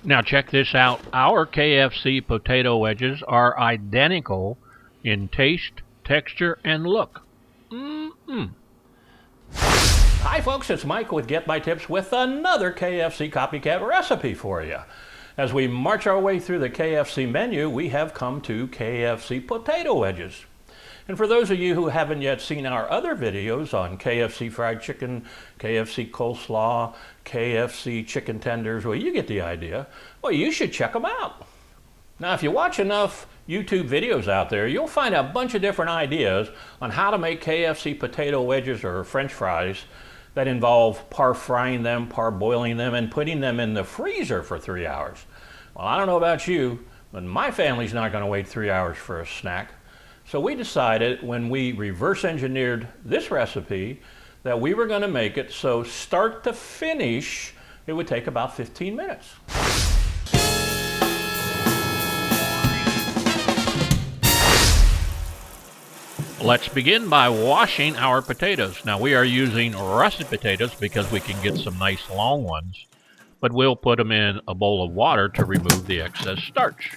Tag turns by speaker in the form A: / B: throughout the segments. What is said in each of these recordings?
A: Now check this out. Our KFC potato wedges are identical in taste, texture, and look. Hi folks, it's Mike with Get My Tips with another KFC copycat recipe for you. As we march our way through the KFC menu, we have come to KFC potato wedges. And for those of you who haven't yet seen our other videos on KFC Fried Chicken, KFC Coleslaw, KFC Chicken Tenders, well, you get the idea. Well, you should check them out. Now, if you watch enough YouTube videos out there, you'll find a bunch of different ideas on how to make KFC potato wedges or French fries that involve par-frying them, par-boiling them, and putting them in the freezer for 3 hours. Well, I don't know about you, but my family's not going to wait 3 hours for a snack. So we decided when we reverse engineered this recipe that we were going to make it so start to finish it would take about 15 minutes. Let's begin by washing our potatoes. Now we are using russet potatoes because we can get some nice long ones, but we'll put them in a bowl of water to remove the excess starch.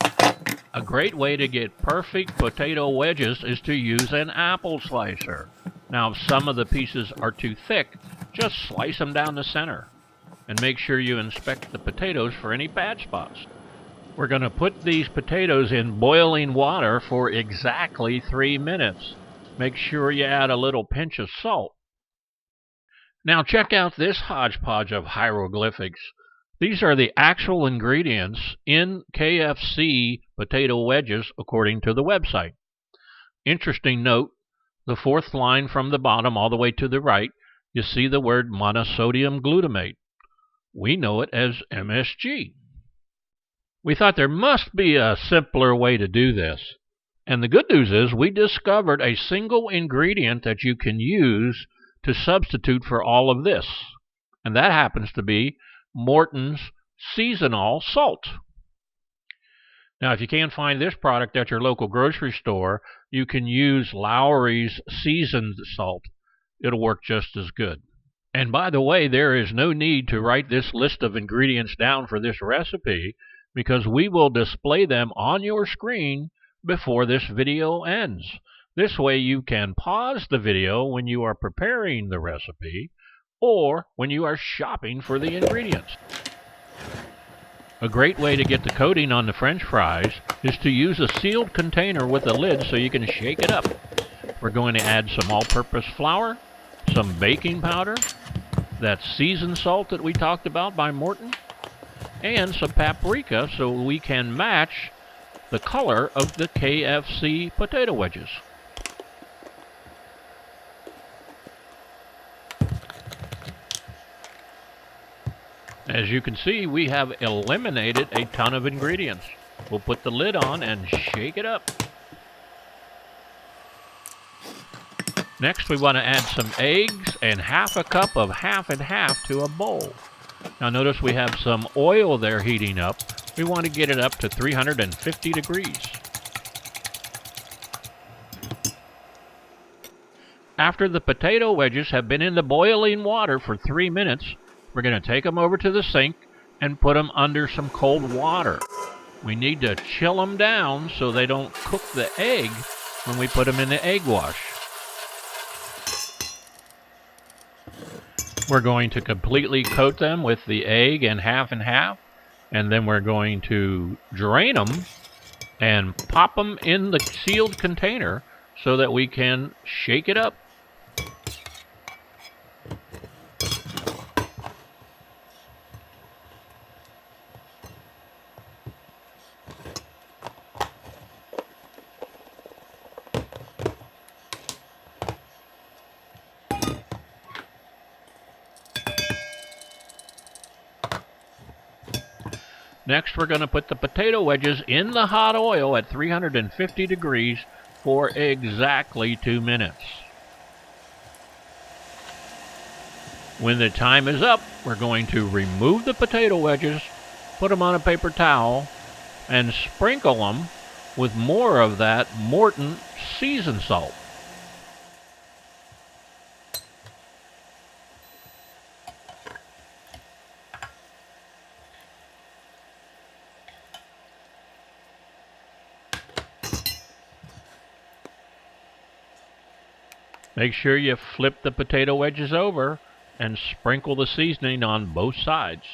A: A great way to get perfect potato wedges is to use an apple slicer. Now, if some of the pieces are too thick, just slice them down the center. And make sure you inspect the potatoes for any bad spots. We're going to put these potatoes in boiling water for exactly 3 minutes. Make sure you add a little pinch of salt. Now check out this hodgepodge of hieroglyphics. These are the actual ingredients in KFC potato wedges according to the website. Interesting note, the fourth line from the bottom all the way to the right, you see the word monosodium glutamate. We know it as MSG. We thought there must be a simpler way to do this. And the good news is we discovered a single ingredient that you can use to substitute for all of this. And that happens to be Morton's seasonal salt. Now, if you can't find this product at your local grocery store, you can use Lowry's seasoned salt. It'll work just as good. And by the way, there is no need to write this list of ingredients down for this recipe because we will display them on your screen before this video ends. This way you can pause the video when you are preparing the recipe or when you are shopping for the ingredients. A great way to get the coating on the French fries is to use a sealed container with a lid so you can shake it up. We're going to add some all-purpose flour, some baking powder, that seasoned salt that we talked about by Morton, and some paprika so we can match the color of the KFC potato wedges. As you can see, we have eliminated a ton of ingredients. We'll put the lid on and shake it up. Next, we want to add some eggs and half a cup of half and half to a bowl. Now notice we have some oil there heating up. We want to get it up to 350 degrees. After the potato wedges have been in the boiling water for 3 minutes, we're going to take them over to the sink and put them under some cold water. We need to chill them down so they don't cook the egg when we put them in the egg wash. We're going to completely coat them with the egg and half, and then we're going to drain them and pop them in the sealed container so that we can shake it up. Next, we're going to put the potato wedges in the hot oil at 350 degrees for exactly 2 minutes. When the time is up, we're going to remove the potato wedges, put them on a paper towel, and sprinkle them with more of that Morton seasoned salt. Make sure you flip the potato wedges over and sprinkle the seasoning on both sides.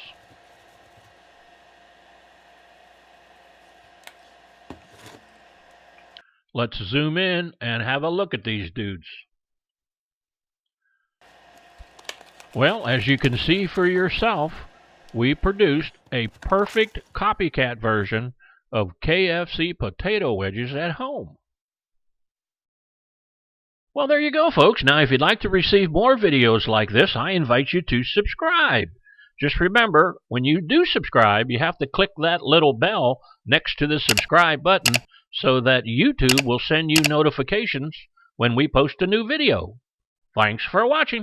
A: Let's zoom in and have a look at these dudes. Well, as you can see for yourself, we produced a perfect copycat version of KFC potato wedges at home. Well, there you go, folks. Now, if you'd like to receive more videos like this, I invite you to subscribe. Just remember, when you do subscribe, you have to click that little bell next to the subscribe button so that YouTube will send you notifications when we post a new video. Thanks for watching.